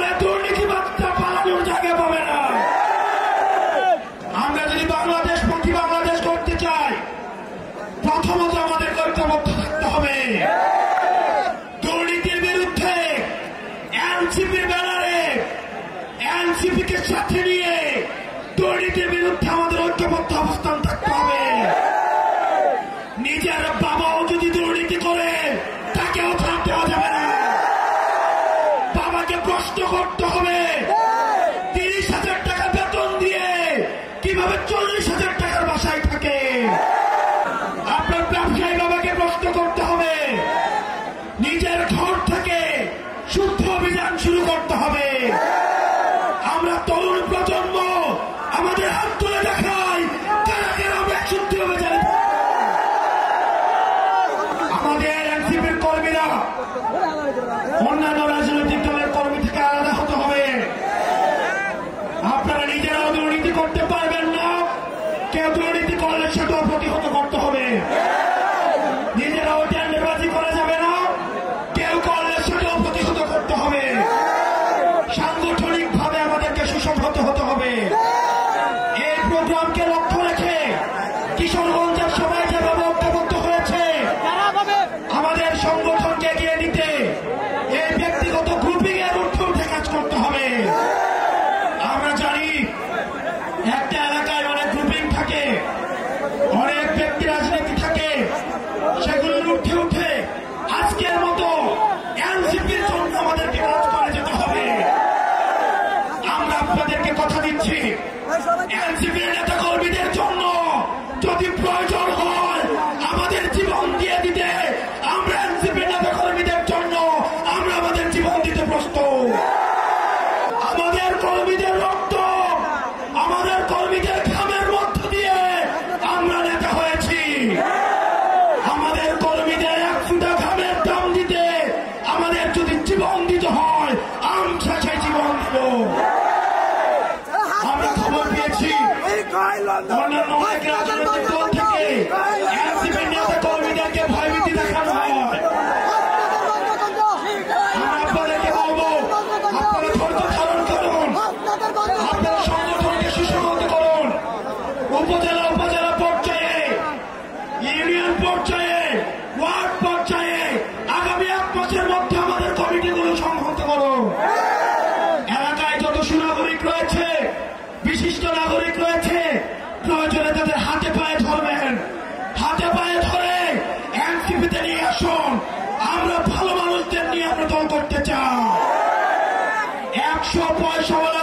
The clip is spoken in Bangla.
তাহলে দুর্নীতিবাদটা পালানোর জায়গা পাবে না। আমরা যদি বাংলাদেশপন্থী বাংলাদেশ করতে চাই, প্রথমত আমাদের ঐক্যবদ্ধ থাকতে হবে। দুর্নীতির বিরুদ্ধে এনসিপির ব্যানারে এনসিপিকে সাথে নিয়ে দুর্নীতির বিরুদ্ধে আমাদের ঐক্যবদ্ধ অবস্থান থাকতে হবে। নিজের বাবাও যদি দুর্নীতি করে তাকেও থামতে দেওয়া যাবে না। বাবাকে প্রশ্ন করতে হবে 30,000 টাকা বেতন দিয়ে কিভাবে 40,000 টাকার বাসায় থাকে। আপনার ব্যবসায়ী বাবাকে প্রশ্ন করতে হবে, নিজের ঘর থেকে শুদ্ধ অভিযান শুরু করতে হবে। আমরা তরুণ প্রজন্ম আমাদের হাত তুলে দেখাই আমরা শুদ্ধ অভিযান। আমাদের এনসিপির কর্মীরা অন্যান্য রাজনৈতিক দলের কর্মী থেকে আলাদা হতে হবে। আপনারা নিজেরাও দুর্নীতি করতে পারবেন না, কেউ দুর্নীতি করলে সেটাও প্রতিহত করতে হবে। নিজেরাও টেন্ডারবাজি করা যাবে না, কেউ করলে সেটাও প্রতিহত করতে হবে। সাংগঠনিক ভাবে আমাদেরকে সুসংহত হতে হবে। এই প্রোগ্রামকে লক্ষ্য রেখে কিশোরগঞ্জের সবাই যেভাবে ঐক্যবদ্ধ হয়েছে, আমাদের সংগঠনকে এগিয়ে নিতে এই ব্যক্তিগত গ্রুপিং এর ঊর্ধ্বে উঠে কাজ করতে হবে। আমরা জানি একটা এলাকায় অনেক গ্রুপিং থাকে, অনেক ব্যক্তি রাজনীতি থাকে, সেগুলোর ঊর্ধ্বে উঠে আজকের মতো এনসিপির জন্য আমাদেরকে কাজ করে যেতে হবে। আমরা আপনাদেরকে কথা দিচ্ছি, এনসিপির নেতা কর্মীদের জন্য যদি প্রয়োজন হয় আমাদের জীবন দিয়ে দিতে, আমরা এনসিপির নেতা কর্মীদের জন্য আমরা আমাদের জীবন দিতে প্রস্তুত। আমাদের কর্মীদের রক্ত, আমাদের কর্মীদের ঘামের মধ্য দিয়ে আমরা নেতা হয়েছি। আমাদের কর্মীদের এক ফুটা ঘামের দাম দিতে আমাদের যদি জীবন দিতে হয়, আমরা সেই জীবন দেব। আমরা খবর পেয়েছি অন্যান্য অনেক রাজনৈতিক দল থেকে এনসিপির নেতা কর্মীদেরকে ভয়ভীতি দেখানো হয়। আমরা আপনাদেরকে বলবো, আপনারা ধৈর্য ধারণ করুন, আপনারা সংগঠনকে সুসংহত করুন। উপজেলা উপজেলা পর্যায়ে, ইউনিয়ন পর্যায়ে, ওয়ার্ড পর্যায়ে আগামী 1 মাসের মধ্যে আমাদের কমিটিগুলো সংহত করুন। এলাকায় যত সুনাগরিক রয়েছে, বিশিষ্ট নাগরিক রয়েছে, প্রয়োজনে তাদের হাতে পায়ে ধরবেন। হাতে পায়ে ধরে এনসিপিতে নিয়ে আসুন। আমরা ভালো মানুষদের নিয়ে আমরা দল করতে চাই। 100 পয়সাওয়ালা